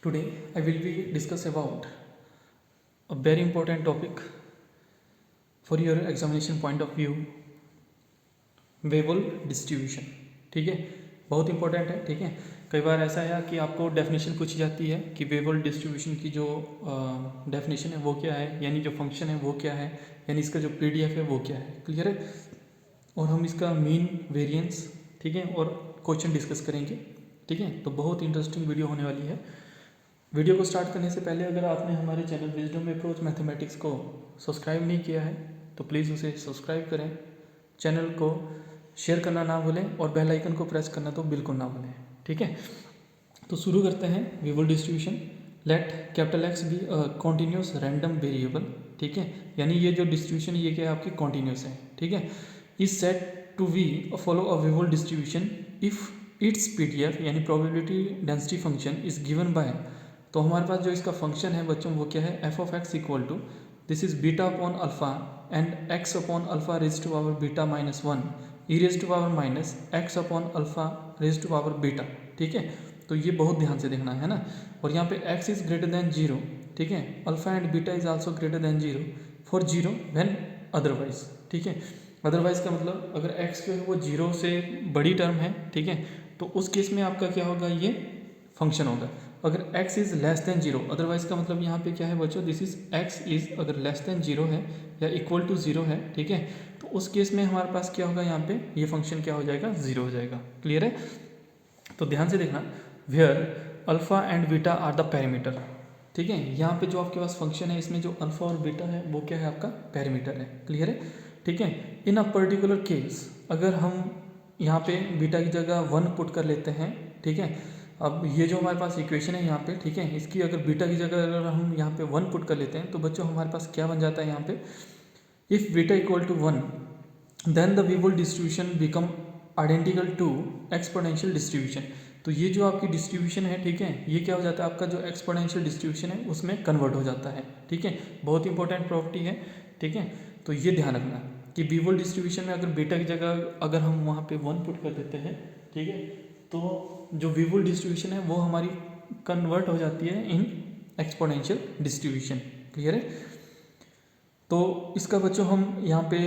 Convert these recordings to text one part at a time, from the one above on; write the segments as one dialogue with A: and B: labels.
A: Today I will be discuss about a very important topic for your examination point of view, Weibull distribution. ठीक है, बहुत important है। ठीक है, कई बार ऐसा है कि आपको डेफिनेशन पूछी जाती है कि वेबल डिस्ट्रीब्यूशन की जो डेफिनेशन है वो क्या है, यानी जो फंक्शन है वो क्या है, यानी इसका जो पीडीएफ है वो क्या है। क्लियर है, और हम इसका मीन, वेरिएंस, ठीक है, और क्वेश्चन डिस्कस करेंगे। ठीक है, तो बहुत इंटरेस्टिंग वीडियो होने वाली है। वीडियो को स्टार्ट करने से पहले अगर आपने हमारे चैनल विजडम अप्रोच मैथमेटिक्स को सब्सक्राइब नहीं किया है तो प्लीज़ उसे सब्सक्राइब करें, चैनल को शेयर करना ना भूलें और बेल आइकन को प्रेस करना तो बिल्कुल ना भूलें। ठीक है, तो शुरू करते हैं। Weibull distribution, let capital X be continuous random variable. ठीक है, यानी ये जो डिस्ट्रीब्यूशन ये क्या है, आपकी कॉन्टिन्यूस है। ठीक है, is said to be follow a Weibull distribution if its PDF यानी probability density function is given by. तो हमारे पास जो इसका फंक्शन है बच्चों वो क्या है, F of x equal to this is beta upon alpha and x upon alpha raise to power beta minus one E raise to power minus x upon alpha raise to power beta. ठीक है, तो ये बहुत ध्यान से देखना है ना। और यहाँ पे x is greater than zero. ठीक है, alpha and beta is also greater than zero for zero when otherwise. ठीक है, अदरवाइज का मतलब अगर x जो है वो जीरो से बड़ी टर्म है, ठीक है, तो उस केस में आपका क्या होगा, ये फंक्शन होगा। अगर x is less than zero, otherwise का मतलब यहाँ पे क्या है बच्चों, दिस इज x इज अगर लेस देन जीरो है या इक्वल टू जीरो है, ठीक है, तो उस केस में हमारे पास क्या होगा, यहाँ पे ये फंक्शन क्या हो जाएगा, जीरो हो जाएगा। क्लियर है, तो ध्यान से देखना, where alpha and beta are the parameter. ठीक है, यहाँ पे जो आपके पास फंक्शन है इसमें जो अल्फा और बीटा है वो क्या है, आपका पैरामीटर है। क्लियर है, ठीक है, इन अ पर्टिकुलर केस अगर हम यहाँ पे बीटा की जगह वन पुट कर लेते हैं, ठीक है, अब ये जो हमारे पास इक्वेशन है यहाँ पे, ठीक है, इसकी अगर बीटा की जगह अगर हम यहाँ पे वन पुट कर लेते हैं तो बच्चों हमारे पास क्या बन जाता है यहाँ पे, if beta equal to one then the Weibull distribution become identical to exponential distribution. तो ये जो आपकी डिस्ट्रीब्यूशन है, ठीक है, ये क्या हो जाता है, आपका जो एक्सपोनेंशियल डिस्ट्रीब्यूशन है उसमें कन्वर्ट हो जाता है। ठीक है, बहुत इंपॉर्टेंट प्रॉपर्टी है। ठीक है, तो ये ध्यान रखना कि वेबल डिस्ट्रीब्यूशन में अगर बीटा की जगह अगर हम वहाँ पे वन पुट कर देते हैं, ठीक है, तो जो वेबल डिस्ट्रीब्यूशन है वो हमारी कन्वर्ट हो जाती है इन एक्सपोनेंशियल डिस्ट्रीब्यूशन। क्लियर है, तो इसका बच्चों हम यहाँ पे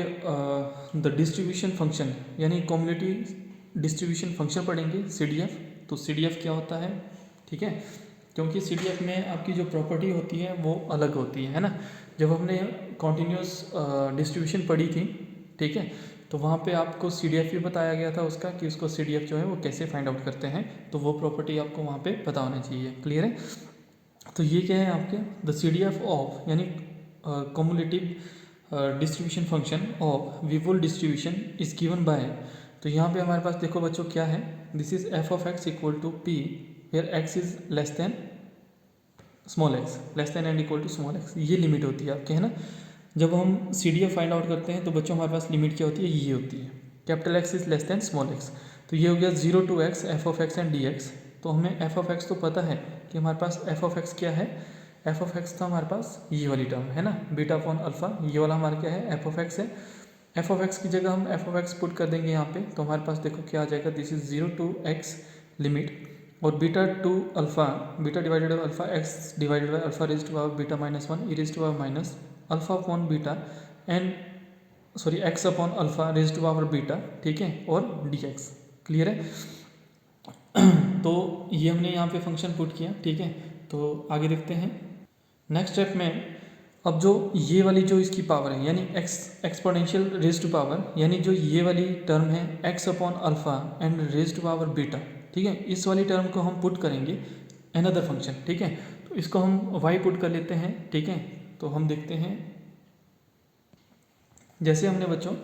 A: द डिस्ट्रीब्यूशन फंक्शन यानी कम्युनिटी डिस्ट्रीब्यूशन फंक्शन पढ़ेंगे, CDF। तो CDF क्या होता है, ठीक है, क्योंकि CDF में आपकी जो प्रॉपर्टी होती है वो अलग होती है ना। जब हमने कॉन्टीन्यूस डिस्ट्रीब्यूशन पढ़ी थी, ठीक है, तो वहाँ पे आपको CDF भी बताया गया था उसका कि उसको CDF जो है वो कैसे फाइंड आउट करते हैं, तो वो प्रॉपर्टी आपको वहाँ पे पता होनी चाहिए। क्लियर है, तो ये क्या है आपके द CDF ऑफ यानी cumulative distribution function of Weibull distribution is given by. तो यहाँ पे हमारे पास देखो बच्चों क्या है, this is F of x equal to P where x is less than small X, less than and equal to small X. ये लिमिट होती है आपके, है ना। जब हम CDF फाइंड आउट करते हैं तो बच्चों हमारे पास लिमिट क्या होती है, ये होती है capital x is less than small x. तो ये हो गया zero to x f of x and d x. तो हमें एफ ऑफ एक्स तो पता है कि हमारे पास एफ ऑफ एक्स क्या है, एफ ऑफ एक्स था हमारे पास ये वाली टर्म है ना, बीटा अपॉन अल्फा, ये वाला हमारा क्या है, एफ ऑफ एक्स है। एफ ऑफ एक्स की जगह हम एफ ऑफ एक्स पुट कर देंगे यहाँ पे, तो हमारे पास देखो क्या आ जाएगा, this is zero to X limit और beta to alpha, beta divided by alpha X divided by alpha raise to power beta minus one E raise to power minus alpha upon beta and sorry x upon alpha raise to power beta, ठीक है, और d x. Clear है, तो ये हमने यहाँ पे function put किया। ठीक है, तो आगे देखते हैं नेक्स्ट स्टेप में। अब जो ये वाली जो इसकी पावर है यानी एक्सपोनेंशियल रेज टू पावर, यानी जो ये वाली टर्म है x upon alpha and raise to power beta, ठीक है, इस वाली टर्म को हम पुट करेंगे अनदर फंक्शन। ठीक है, तो इसको हम y पुट कर लेते हैं। ठीक है, तो हम देखते हैं जैसे हमने बच्चों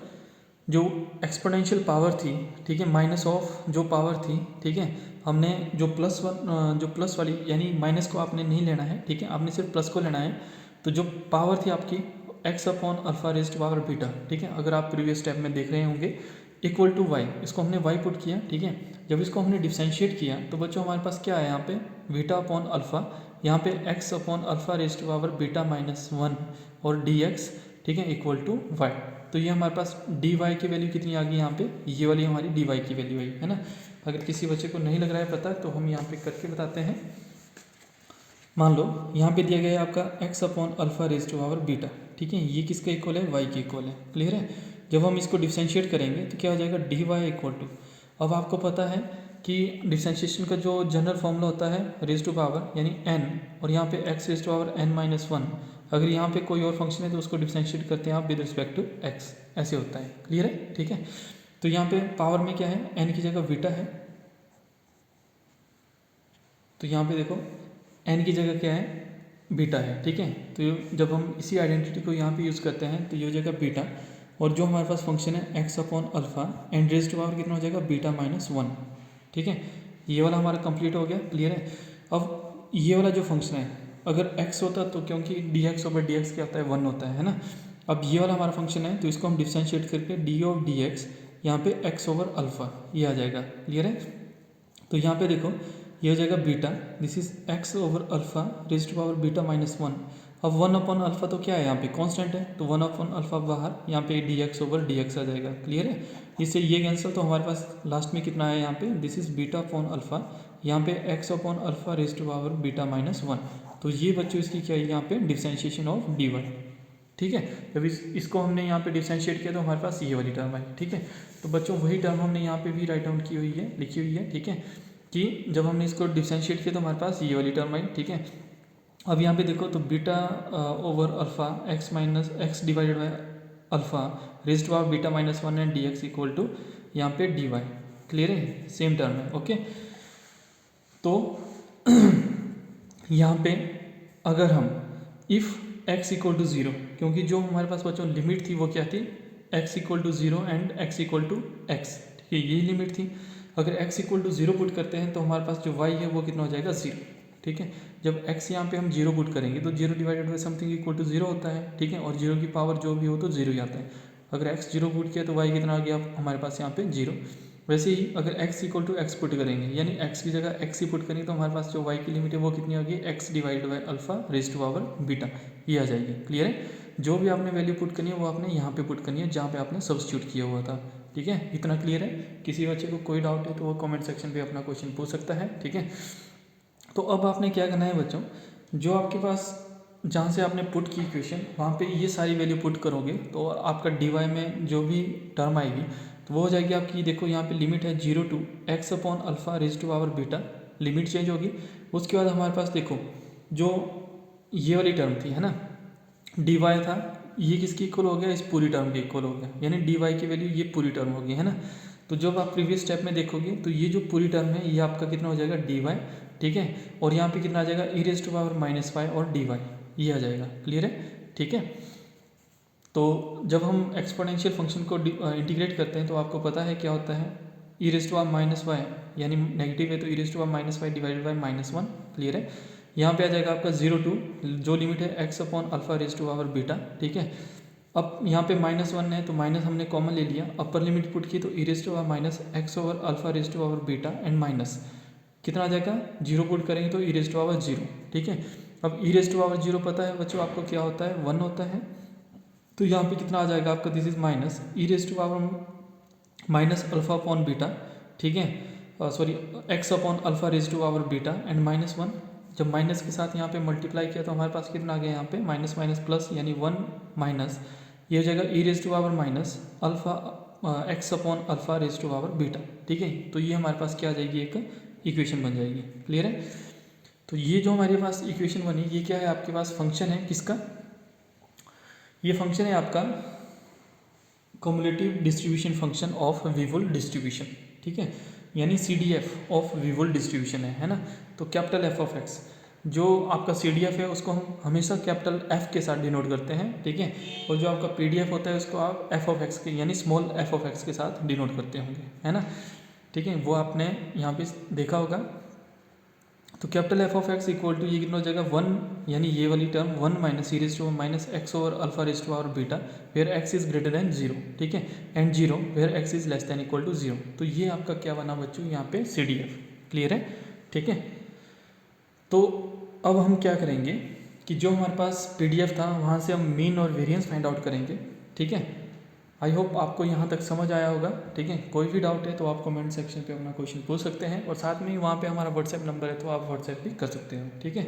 A: जो एक्सपोनेंशियल पावर थी, ठीक है, माइनस ऑफ जो पावर थी, ठीक है, हमने जो प्लस वन जो प्लस वाली यानी माइनस को आपने नहीं लेना है, ठीक है, आपने सिर्फ प्लस को लेना है। तो जो पावर थी आपकी x upon alpha raise to power beta, ठीक है, अगर आप प्रीवियस स्टेप में देख रहे होंगे, इक्वल टू वाई, इसको हमने वाई पुट किया। ठीक है, जब इसको हमने डिफरेंशिएट किया तो बच्चों हमारे पास क्या है यहाँ पे, बीटा अपॉन अल्फा, यहाँ पे x upon alpha raise to power beta minus one और डी एक्स, ठीक है, इक्वल टू वाई। तो ये हमारे पास डी वाई की वैल्यू कितनी आ गई यहाँ पे, ये वाली हमारी डी वाई की वैल्यू आई है ना। अगर किसी बच्चे को नहीं लग रहा है पता तो हम यहाँ पे करके बताते हैं। मान लो यहाँ पे दिया गया है आपका x upon alpha raise to power beta, ठीक है, ये किसका इक्वल है, y के इक्वल है, क्लियर है। जब हम इसको डिफरेंशिएट करेंगे तो क्या हो जाएगा, dy इक्वल टू, अब आपको पता है कि डिफरेंशिएशन का जो जनरल फॉर्मूला होता है रेज टू पावर यानी n, और यहाँ पे x raise to power n minus one, अगर यहाँ पे कोई और फंक्शन है तो उसको डिफरेंशिएट करते हैं आप विद रिस्पेक्ट टू x, ऐसे होता है, क्लियर है, ठीक है। तो यहाँ पे पावर में क्या है, n की जगह बीटा है, तो यहाँ पे देखो n की जगह क्या है, बीटा है, ठीक है। तो जब हम इसी आइडेंटिटी को यहाँ पे यूज़ करते हैं तो ये हो जाएगा बीटा, और जो हमारे पास फंक्शन है x upon alpha and raise to power कितना हो जाएगा, बीटा माइनस वन, ठीक है। ये वाला हमारा कंप्लीट हो गया, क्लियर है। अब ये वाला जो फंक्शन है अगर x होता तो, क्योंकि dx ओवर dx क्या होता है, वन होता है ना। अब ये वाला हमारा फंक्शन है तो इसको हम डिफरेंशिएट करके डी ऑफ डी एक्स, यहाँ पे x ओवर अल्फा ये आ जाएगा, क्लियर है। तो यहाँ पे देखो ये हो जाएगा beta, this is x over alpha raise to power beta minus one. अब वन अपॉन अल्फा तो क्या है, यहाँ पे कांस्टेंट है, तो वन अपॉन अल्फा बाहर, यहाँ पे dx ओवर dx आ जाएगा, क्लियर है। इससे ये कैंसिल, तो हमारे पास लास्ट में कितना है यहाँ पे, this is beta upon alpha, यहाँ पे x upon alpha raise to power beta minus one. तो ये बच्चों इसकी क्या है, यहाँ पे डिफरेंशिएशन ऑफ dy, ठीक है। जब इसको हमने यहाँ पे डिफरेंशिएट किया तो हमारे पास ये वाली टर्म आई, ठीक है। तो बच्चों वही टर्म हमने यहाँ पे भी राइट डाउन की हुई है, लिखी हुई है, ठीक है, कि जब हमने इसको डिफरेंशिएट किया तो हमारे पास ये वाली टर्म आई, ठीक है। अब यहाँ पे देखो तो beta over alpha x minus x divided by alpha raise to power beta minus one and d x equal to यहाँ पे डी वाई, क्लियर है, सेम टर्म है, ओके। तो यहाँ पे अगर हम if x equal to zero, क्योंकि जो हमारे पास बच्चों लिमिट थी वो क्या थी, x equal to zero and x equal to x, ठीक है, यही लिमिट थी। अगर x equal to zero put करते हैं तो हमारे पास जो y है वो कितना हो जाएगा, ज़ीरो, ठीक है। जब x यहाँ पे हम जीरो पुट करेंगे तो zero divided by something equal to zero होता है, ठीक है, और जीरो की पावर जो भी हो तो ज़ीरो ही आता है। अगर x जीरो पुट किया तो y कितना आ गया हमारे पास यहाँ पे ज़ीरो। वैसे ही अगर x equal to x put करेंगे, यानी x की जगह x ही पुट करेंगे तो हमारे पास जो y की लिमिट है वो कितनी होगी, x divide by alpha raise to power beta, ये आ जाएगी, क्लियर है। जो भी आपने वैल्यू पुट करनी है वो आपने यहाँ पे पुट करनी है जहाँ पे आपने सब्स्टिट्यूट किया हुआ था, ठीक है, इतना क्लियर है। किसी बच्चे को कोई डाउट है तो वो कमेंट सेक्शन पे अपना क्वेश्चन पूछ सकता है, ठीक है। तो अब आपने क्या करना है बच्चों, जो आपके पास जहाँ से आपने पुट की इक्वेशन वहाँ पे ये सारी वैल्यू पुट करोगे तो आपका डी वाई में जो भी टर्म आएगी तो वो हो जाएगी आपकी, देखो यहाँ पे लिमिट है zero to x upon alpha raise to power beta, limit change होगी। उसके बाद हमारे पास देखो जो ये वाली टर्म थी है ना, डी वाई था, ये किसकी इक्वल हो गया, इस पूरी टर्म के इक्वल हो गया, यानी डी वाई की वैल्यू ये पूरी टर्म होगी, है ना। तो जब आप प्रीवियस स्टेप में देखोगे तो ये जो पूरी टर्म है ये आपका कितना हो जाएगा, डी वाई, ठीक है, और यहाँ पे कितना आ जाएगा, ई raise to power minus Y और डी वाई, ये आ जाएगा, क्लियर है, ठीक है। तो जब हम एक्सपोनेंशियल फंक्शन को इंटीग्रेट करते हैं तो आपको पता है क्या होता है, e raise to power minus y, यानी नेगेटिव है तो e raise to power minus y divided by minus one, clear है। यहाँ पे आ जाएगा आपका जीरो टू, जो लिमिट है x upon alpha raise to power beta, ठीक है। अब यहाँ पे माइनस वन है तो माइनस हमने कॉमन ले लिया, अपर लिमिट पुट की तो e raise to power minus x over alpha raise to power beta and minus कितना आ जाएगा, जीरो पुट करेंगे तो e raise to power zero, ठीक है। अब e raise to power zero पता है बच्चों आपको क्या होता है, वन होता है, तो यहाँ पे कितना आ जाएगा आपका, this is minus e raise to power minus alpha upon beta, ठीक है, sorry x upon alpha raise to power beta and minus one. जब माइनस के साथ यहाँ पे मल्टीप्लाई किया तो हमारे पास कितना आ गया यहाँ पे, माइनस माइनस प्लस, यानी वन माइनस, ये हो जाएगा ई raise to power minus alpha x upon alpha raise to power beta, ठीक है। तो ये हमारे पास क्या आ जाएगी, एक इक्वेशन बन जाएगी, क्लियर है। तो ये जो हमारे पास इक्वेशन बनी ये क्या है, आपके पास फंक्शन है किसका, ये फंक्शन है आपका cumulative distribution function of Weibull distribution, ठीक है, यानी CDF ऑफ विवुल डिस्ट्रीब्यूशन है ना। तो कैपिटल F ऑफ X जो आपका CDF है उसको हम हमेशा कैपिटल F के साथ डिनोट करते हैं, ठीक है, और जो आपका PDF होता है उसको आप F ऑफ X के यानी स्मॉल f ऑफ X के साथ डिनोट करते होंगे, है ना, ठीक है, वो आपने यहाँ पे देखा होगा। तो capital F of X equal to ये कितना हो जाएगा, वन, यानी ये वाली term one minus e raise to minus x over alpha raise to power beta where x is greater than zero, ठीक है, and zero where x is less than equal to zero. तो ये आपका क्या बना बच्चों, यहाँ पे CDF, क्लियर है, ठीक है। तो अब हम क्या करेंगे कि जो हमारे पास PDF था वहाँ से हम मीन और वेरिएंस फाइंड आउट करेंगे, ठीक है। आई होप आपको यहाँ तक समझ आया होगा, ठीक है। कोई भी डाउट है तो आप कमेंट सेक्शन पे अपना क्वेश्चन पूछ सकते हैं, और साथ में ही वहाँ पे हमारा व्हाट्सएप नंबर है तो आप व्हाट्सएप भी कर सकते हो, ठीक है।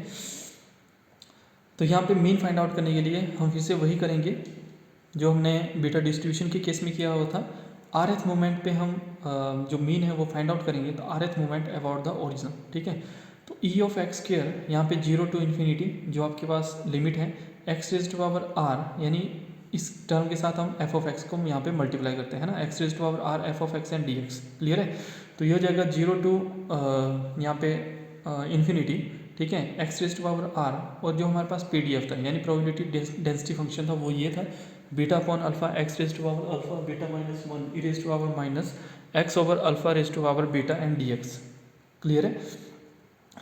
A: तो यहाँ पे मीन फाइंड आउट करने के लिए हम फिर से वही करेंगे जो हमने बीटा डिस्ट्रीब्यूशन के केस में किया हुआ था। rth मोमेंट पे हम जो मीन है वो फाइंड आउट करेंगे, तो rth moment about the origin, ठीक है। तो ई ऑफ एक्स स्क्वायर यहाँ पे 0 टू इन्फिनिटी जो आपके पास लिमिट है x raise to power R, यानी इस टर्म के साथ हम एफ ऑफ एक्स को हम यहाँ पे मल्टीप्लाई करते हैं ना, x raise to power R f of x and d x, clear है। तो ये हो जाएगा 0 टू यहाँ पे इन्फिनिटी, ठीक है, x raise to power R, और जो हमारे पास PDF था यानी प्रोबेबिलिटी डेंसिटी फंक्शन था वो ये था beta upon alpha x raise to power alpha beta minus 1 e raise to power minus x over alpha raise to power beta and dx, clear है,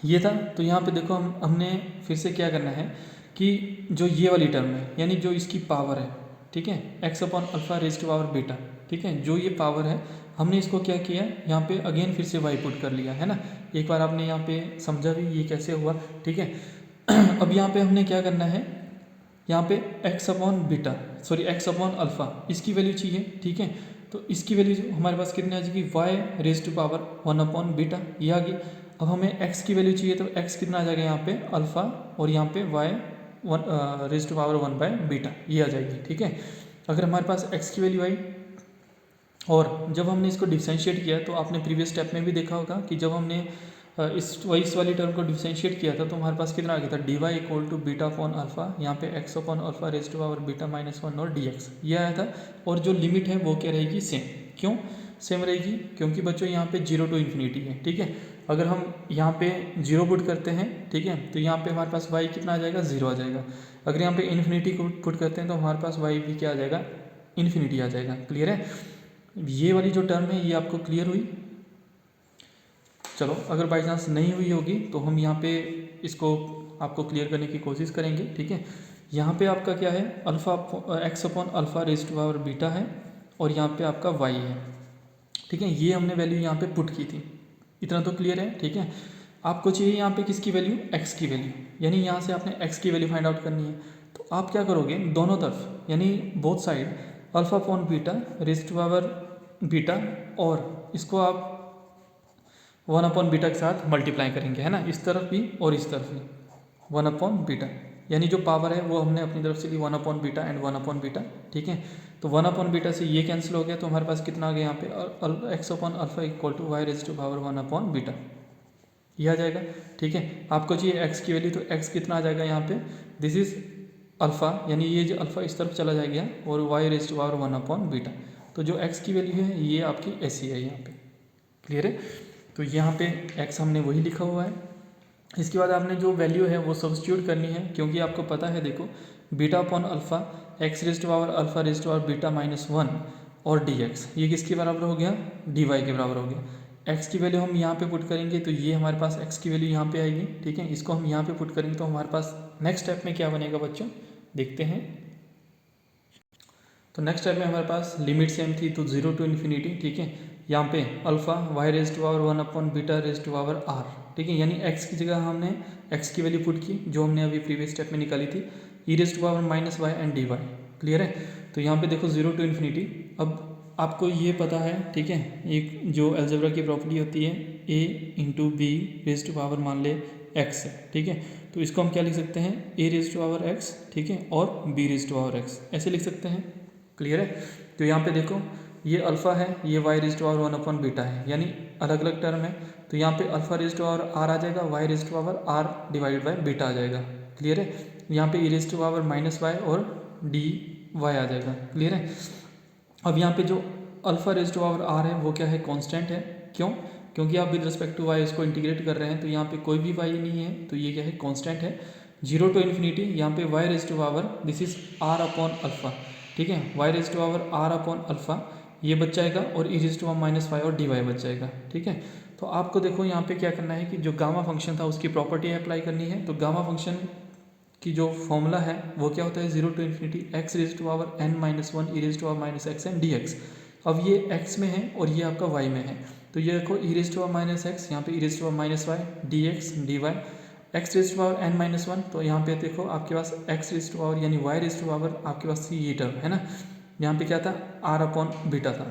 A: ये था। तो यहाँ पे देखो हमने फिर से क्या करना है कि जो ये वाली टर्म है यानी जो इसकी पावर है, ठीक है, x upon alpha raise to power beta, ठीक है, जो ये पावर है हमने इसको क्या किया यहाँ पे अगेन फिर से वाई पुट कर लिया है ना। एक बार आपने यहाँ पे समझा भी ये कैसे हुआ, ठीक है। अब यहाँ पे हमने क्या करना है, यहाँ पे x upon beta sorry x upon alpha इसकी वैल्यू चाहिए, ठीक है। तो इसकी वैल्यू हमारे पास कितनी आ जाएगी y raise to power 1 upon beta, ये आ गई। अब हमें x की वैल्यू चाहिए तो x कितना आ जाएगा यहाँ पे अल्फा और यहाँ पे y 1 raise to power 1 by beta, ये आ जाएगी, ठीक है। अगर हमारे पास x की वैल्यू आई और जब हमने इसको डिफरेंशिएट किया तो आपने प्रीवियस स्टेप में भी देखा होगा कि जब हमने इस वाली टर्म को डिफरेंशिएट किया था तो हमारे पास कितना आ गया था dy equal to beta upon alpha, यहाँ पे x upon alpha raise to power beta minus 1 और dx, ये आया था। और जो लिमिट है वो क्या रहेगी सेम, क्यों सेम रहेगी, क्योंकि बच्चों यहाँ पे 0 टू इन्फिनिटी है, ठीक है। अगर हम यहाँ पे 0 पुट करते हैं, ठीक है, तो यहाँ पे हमारे पास y कितना आ जाएगा 0 आ जाएगा। अगर यहाँ पे इन्फिनिटी को पुट करते हैं तो हमारे पास y भी क्या आ जाएगा इन्फिनिटी आ जाएगा, क्लियर है। ये वाली जो टर्म है ये आपको क्लियर हुई। चलो अगर बाई चांस नहीं हुई होगी तो हम यहाँ पे इसको आपको क्लियर करने की कोशिश करेंगे, ठीक है। यहाँ पे आपका क्या है alpha x upon alpha raise to power beta है और यहाँ पे आपका y है, ठीक है। ये हमने वैल्यू यहाँ पे पुट की थी, इतना तो क्लियर है, ठीक है। आपको चाहिए यहाँ पे किसकी वैल्यू x की वैल्यू, यानी यहाँ से आपने x की वैल्यू फाइंड आउट करनी है। तो आप क्या करोगे दोनों तरफ यानी both side alpha upon beta raise to power beta और इसको आप 1 अपॉन बीटा के साथ मल्टीप्लाई करेंगे, है ना, इस तरफ भी और इस तरफ भी 1 अपॉन बीटा, यानी जो पावर है वो हमने अपनी तरफ से ली 1 upon beta and 1 upon beta, ठीक है। तो 1 अपॉन बीटा से ये कैंसिल हो गया तो हमारे पास कितना आ गया यहाँ पे x upon alpha equal to y raise to power 1 upon beta, ये आ जाएगा, ठीक है। आपको चाहिए x की वैल्यू तो x कितना आ जाएगा यहाँ पे दिस इज अल्फा, यानी ये जो अल्फा इस तरफ चला जाएगा और y raise to power 1 upon beta. तो जो x की वैल्यू है ये आपकी ऐसी है यहाँ पे, क्लियर है। तो यहाँ पे x हमने वही लिखा हुआ है। इसके बाद आपने जो वैल्यू है वो सब्स्टिट्यूट करनी है, क्योंकि आपको पता है देखो beta upon alpha x raise to power alpha raise to power beta minus 1 और dx ये किसके बराबर हो गया dy के बराबर हो गया। x की वैल्यू हम यहाँ पे पुट करेंगे तो ये हमारे पास x की वैल्यू यहाँ पे आएगी, ठीक है। इसको हम यहाँ पे पुट करेंगे तो हमारे पास नेक्स्ट स्टेप में क्या बनेगा बच्चों देखते हैं। तो नेक्स्ट स्टेप में हमारे पास लिमिट सेम थी तो 0 टू इन्फिनिटी, ठीक है। यहाँ पे alpha y raise to power 1 upon beta raise to power r, ठीक है, यानी x की जगह हमने x की वैल्यू पुट की जो हमने अभी प्रीवियस स्टेप में निकाली थी e raise to power minus y and dy, clear है। तो यहाँ पे देखो 0 टू इन्फिनिटी। अब आपको ये पता है, ठीक है, एक जो अलजेब्रा की प्रॉपर्टी होती है a into b raise to power मान ले x है, ठीक है। तो इसको हम क्या लिख सकते हैं a raise to power x, ठीक है, और b raise to power x ऐसे लिख सकते हैं, क्लियर है। तो यहाँ पे देखो ये अल्फा है ये y raise to power 1 upon beta है, यानी अलग अलग टर्म है। तो यहाँ पे alpha raise to power r आ जाएगा, y raise to power r divide by beta आ जाएगा, क्लियर है। यहाँ पे e raise to power minus Y और डी वाई आ जाएगा, क्लियर है। अब यहाँ पे जो alpha raise to power r है वो क्या है कांस्टेंट है, क्यों, क्योंकि आप विद रिस्पेक्ट टू वाई इसको इंटीग्रेट कर रहे हैं तो यहाँ पे कोई भी वाई नहीं है तो ये क्या है कांस्टेंट है। 0 टू इन्फिनिटी यहाँ पे y raise to power this is r upon alpha, ठीक है, y raise to power r upon alpha ये बच जाएगा और e raise to power minus Y और डी वाई बच जाएगा, ठीक है। तो आपको देखो यहाँ पे क्या करना है कि जो गामा फंक्शन था उसकी प्रॉपर्टी अप्लाई करनी है। तो गामा फंक्शन की जो फॉर्मूला है वो क्या होता है 0 to infinity x raise to power n minus 1 e raise to power minus x and dx। अब ये x में है और ये आपका y में है तो ये देखो e raise to power minus x यहाँ पे e raise to power minus y dx dy x raise to power n minus 1 तो यहाँ पे देखो आपके पास एक्स रेज टू पावर यानी y रेज टू पावर आपके पास ये टर्म है ना, यहाँ पे क्या था r अपॉन बीटा था।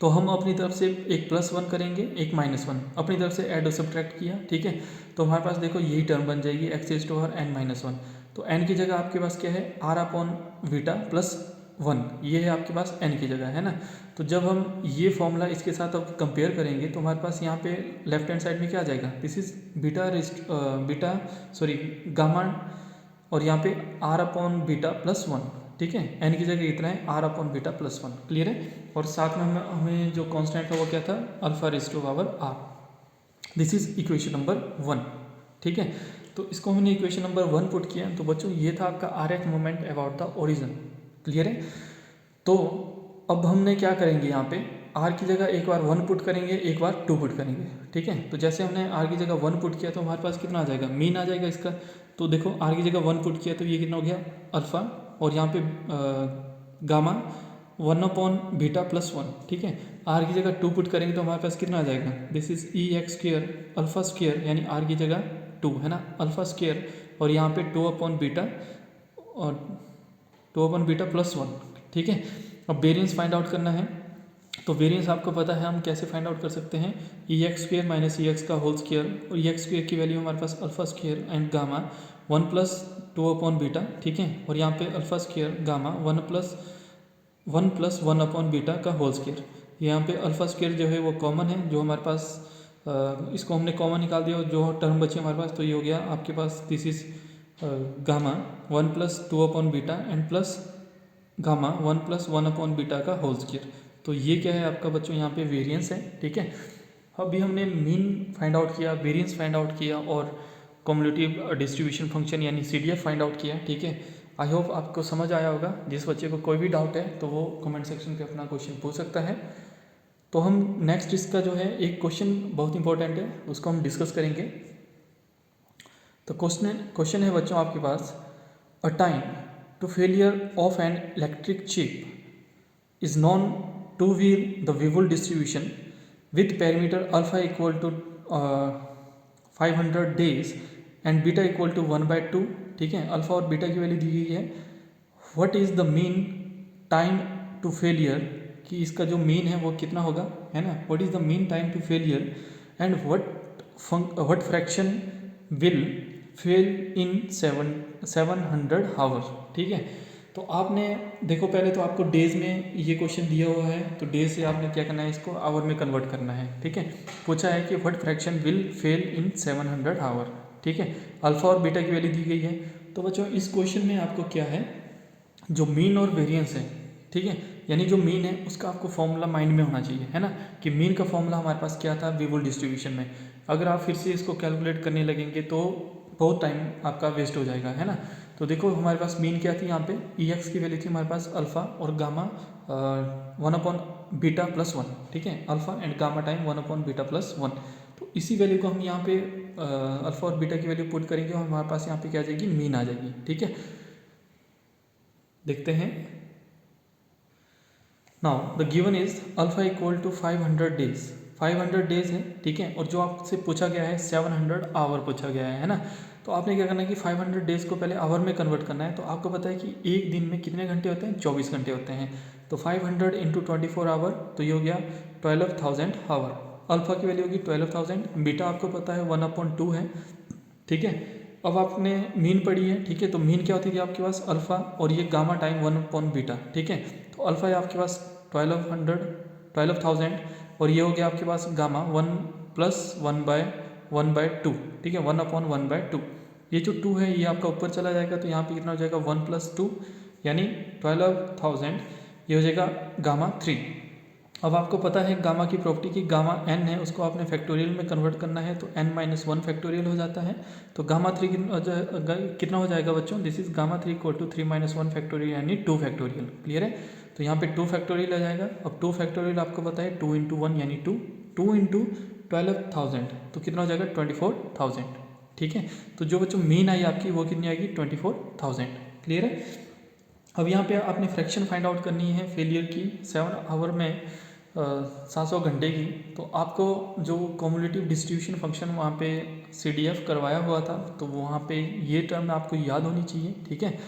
A: तो हम अपनी तरफ से एक +1 करेंगे एक -1 अपनी तरफ से ऐड और सब्ट्रैक्ट किया, ठीक है। तो हमारे पास देखो यही टर्म बन जाएगी x raise to power n minus 1। तो एन की जगह आपके पास क्या है, आर अपॉन बीटा प्लस 1, ये है आपके पास एन की जगह, है ना। तो जब हम ये फॉर्मूला इसके साथ अब कंपेयर करेंगे तो हमारे पास यहाँ पे लेफ्ट हैंड साइड में क्या आ जाएगा, दिस इज गामा, और यहाँ पे आर अपॉन बीटा प्लस 1, ठीक है। एन की जगह इतना है, r upon beta plus 1, clear है। और साथ में हमें जो कांस्टेंट था वो क्या था, alpha raise to power r. This is equation number 1, ठीक है। तो इसको हमने इक्वेशन नंबर 1 पुट किया, तो बच्चों ये था आपका R F moment about the origin, clear है। तो अब हमने क्या करेंगे, यहाँ पे आर की जगह एक बार 1 पुट करेंगे, एक बार 2 पुट करेंगे, ठीक है। तो जैसे हमने आर की जगह 1 पुट किया तो हमारे पास कितना आ जाएगा, मीन आ जाएगा इसका। तो देखो आर की जगह 1 पुट किया तो ये कितना हो गया, अल्फा, और यहाँ पे गामा 1 अपॉन बीटा प्लस 1, ठीक है। आर की जगह 2 पुट करेंगे तो हमारे पास कितना आ जाएगा, this is E x square alpha square, यानी आर की जगह 2, है ना, अल्फा स्क्वेयर, और यहाँ पे 2 अपॉन बीटा और 2 अपॉन बीटा प्लस 1, ठीक है। अब वेरिएंस फाइंड आउट करना है, तो वेरिएंस आपको पता है हम कैसे फाइंड आउट कर सकते हैं, e x square minus e x का होल स्क्वेयर, और ई एक्स स्क्वेयर की वैल्यू हमारे पास alpha square and gamma 1 plus 2 upon beta, ठीक है। और यहाँ पे alpha square gamma 1 plus 1 upon beta का होल स्क्वेयर। यहाँ पे अल्फा स्क्वेयर जो है वो कॉमन है, जो हमारे पास इसको हमने कॉमन निकाल दिया, और जो टर्म बचे हमारे पास, तो ये हो गया आपके पास this is gamma 1 plus 2 upon beta and plus gamma 1 plus 1 upon beta का होल स्क्वेयर। तो ये क्या है आपका बच्चों, यहाँ पे वेरिएंस है, ठीक है। अभी हमने मीन फाइंड आउट किया, वेरिएंस फाइंड आउट किया, और कम्युलेटिव डिस्ट्रीब्यूशन फंक्शन यानी CDF फाइंड आउट किया, ठीक है। आई होप आपको समझ आया होगा। जिस बच्चे को कोई भी डाउट है तो वो कमेंट सेक्शन पे अपना क्वेश्चन पूछ सकता है। तो हम नेक्स्ट इसका जो है एक क्वेश्चन बहुत इंपॉर्टेंट है, उसको हम डिस्कस करेंगे। तो क्वेश्चन है बच्चों आपके पास, a time to failure of an electric chip is known to be the Weibull distribution with parameter alpha equal to 500 days and beta equal to 1/2, ठीक है। अल्फा और बीटा की वैल्यू दी गई है। What is the mean time to failure, कि इसका जो मीन है वो कितना होगा, है ना। What is the mean time to failure and what fraction will fail in 700 hours, ठीक है। तो आपने देखो पहले तो आपको डेज में ये क्वेश्चन दिया हुआ है, तो डेज से आपने क्या करना है, इसको आवर में कन्वर्ट करना है, ठीक है। पूछा है कि what fraction will fail in 700 hour, ठीक है। अल्फा और बीटा की वैल्यू दी गई है। तो बच्चों इस क्वेश्चन में आपको क्या है, जो मीन और वेरिएंस है, ठीक है, यानी जो मीन है उसका आपको फॉर्मूला माइंड में होना चाहिए, है ना, कि मीन का फॉर्मूला हमारे पास क्या था Weibull डिस्ट्रीब्यूशन में। अगर आप फिर से इसको कैलकुलेट करने लगेंगे तो बहुत टाइम आपका वेस्ट हो जाएगा, है ना। तो देखो हमारे पास मीन क्या थी, यहाँ पे ई एक्स की वैल्यू थी हमारे पास अल्फा और गामा 1 अपॉन बीटा प्लस 1, ठीक है। Alpha and gamma time 1 upon beta plus 1। तो इसी वैल्यू को हम यहाँ पे अल्फा और बीटा की वैल्यू पुट करेंगे और हमारे पास यहाँ पे क्या आ जाएगी, मीन आ जाएगी, ठीक है। देखते हैं। Now the given is alpha equal to 500 days, 500 days है, ठीक है। और जो आपसे पूछा गया है 700 आवर पूछा गया है ना। तो आपने क्या करना है कि 500 डेज को पहले आवर में कन्वर्ट करना है। तो आपको पता है कि एक दिन में कितने घंटे होते हैं, 24 घंटे होते हैं। तो 500 इंटू 24 आवर, तो ये हो गया 12,000 आवर। अल्फा की वैल्यू होगी 12,000, बीटा आपको पता है 1/2 है, ठीक है। अब आपने मीन पढ़ी है, ठीक है। तो मीन क्या होती थी आपके पास, अल्फा, और ये गामा टाइम 1/बीटा, ठीक है। तो अल्फा है आपके पास 12,000, और ये हो गया आपके पास गामा 1 प्लस 1/2, ठीक है, 1/1/2। ये जो 2 है ये आपका ऊपर चला जाएगा, तो यहाँ पे कितना हो जाएगा 1 प्लस 2 यानी 12,000, ये हो जाएगा गामा 3। अब आपको पता है गामा की प्रॉपर्टी की, गामा n है उसको आपने फैक्टोरियल में कन्वर्ट करना है, तो n-1 फैक्टोरियल हो जाता है। तो गामा 3 कितना हो जाएगा बच्चों, this is gamma 3 equal to 3-1 factorial यानी 2 फैक्टोरियल, क्लियर है। तो यहाँ पे 2 फैक्टोरियल आ जाएगा। अब 2 फैक्टोरियल आपको पता है 2 इंटू 1 यानी 2, 2 इंटू 12,000 तो कितना हो जाएगा 24,000, ठीक है। तो जो बच्चों मीन आई आपकी वो कितनी आएगी 24,000, क्लियर है। अब यहाँ पे आपने फ्रैक्शन फाइंड आउट करनी है फेलियर की 7 आवर में 700 घंटे की। तो आपको जो कम्युलेटिव डिस्ट्रीब्यूशन फंक्शन वहाँ पे CDF करवाया हुआ था, तो वहाँ पे ये टर्म आपको याद होनी चाहिए, ठीक है।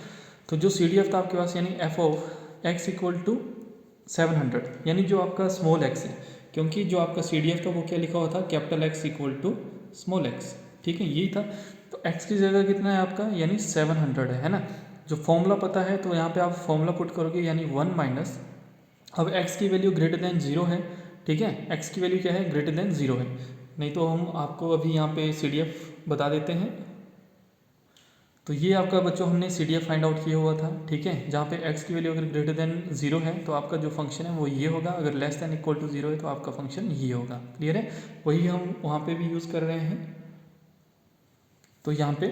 A: तो जो CDF था आपके पास यानी f of x equal to 700, यानी जो आपका स्मॉल x है, क्योंकि जो आपका CDF था वो क्या लिखा हुआ था, capital X equal to small x, ठीक है, यही था। तो x की जगह कितना है आपका, यानी 700 है ना। जो फॉर्मूला पता है तो यहाँ पे आप फॉर्मूला पुट करोगे, यानी 1 माइनस, अब x की वैल्यू ग्रेटर देन 0 है, ठीक है, x की वैल्यू क्या है, ग्रेटर देन 0 है। नहीं तो हम आपको अभी यहाँ पे CDF बता देते हैं। तो ये आपका बच्चों हमने CDF फाइंड आउट किया हुआ था, ठीक है, जहाँ पे x की वैल्यू अगर ग्रेटर देन 0 है तो आपका जो फंक्शन है वो ये होगा, अगर लेस देन इक्वल टू 0 है तो आपका फंक्शन ये होगा। क्लियर है, वही हम वहाँ पे भी यूज़ कर रहे हैं। तो यहाँ पे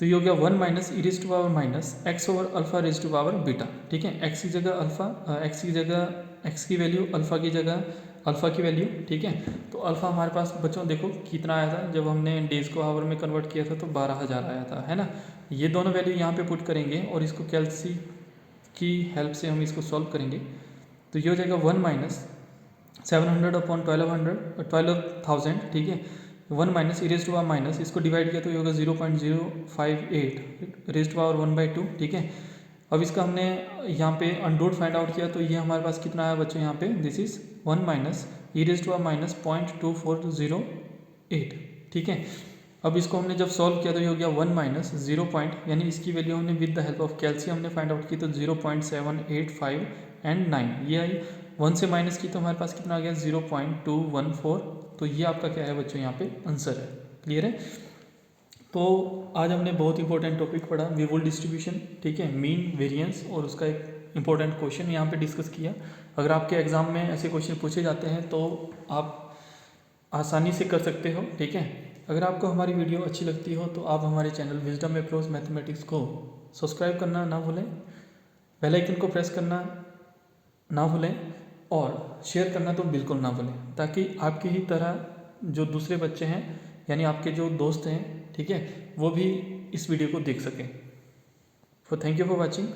A: तो ये हो गया 1 minus e raise to power minus x over alpha raise to power beta, ठीक है, एक्स की जगह अल्फा, एक्स की जगह एक्स की वैल्यू, अल्फा की जगह अल्फा की वैल्यू, ठीक है। तो अल्फा हमारे पास बच्चों देखो कितना आया था, जब हमने डेज को आवर में कन्वर्ट किया था तो 12,000 आया था, है ना। ये दोनों वैल्यू यहाँ पे पुट करेंगे और इसको कैलसी की हेल्प से हम इसको सॉल्व करेंगे। तो ये हो जाएगा 1 माइनस 700 अपॉन 12,000, ठीक है, 1 minus e raise to power minus, इसको डिवाइड किया तो ये होगा 0.058 रेज़ टू पावर 1/2, ठीक है। अब इसका हमने यहाँ पे अंडरूट फाइंड आउट किया तो ये हमारे पास कितना आया बच्चों, यहाँ पे this is 1 minus e raise to power minus 0.2408, ठीक है। अब इसको हमने जब सॉल्व किया तो ये हो गया 1 माइनस 0 पॉइंट, यानी इसकी वैल्यू हमने with the help of calcium हमने फाइंड आउट की तो 0.785 एंड 9 ये आई। 1 से माइनस की तो हमारे पास कितना आ गया 0.214। तो ये आपका क्या है बच्चों, यहाँ पे आंसर है। क्लियर है। तो आज हमने बहुत इंपॉर्टेंट टॉपिक पढ़ा, वेवल डिस्ट्रीब्यूशन, ठीक है, मीन, वेरिएंस और उसका एक इंपॉर्टेंट क्वेश्चन यहाँ पे डिस्कस किया। अगर आपके एग्जाम में ऐसे क्वेश्चन पूछे जाते हैं तो आप आसानी से कर सकते हो, ठीक है। अगर आपको हमारी वीडियो अच्छी लगती हो तो आप हमारे चैनल विजडम अप्रोच मैथमेटिक्स को सब्सक्राइब करना ना भूलें, बेल आइकन को प्रेस करना ना भूलें और शेयर करना तो बिल्कुल ना भूलें, ताकि आपकी ही तरह जो दूसरे बच्चे हैं यानी आपके जो दोस्त हैं, ठीक है, वो भी इस वीडियो को देख सकें। Thank you for watching.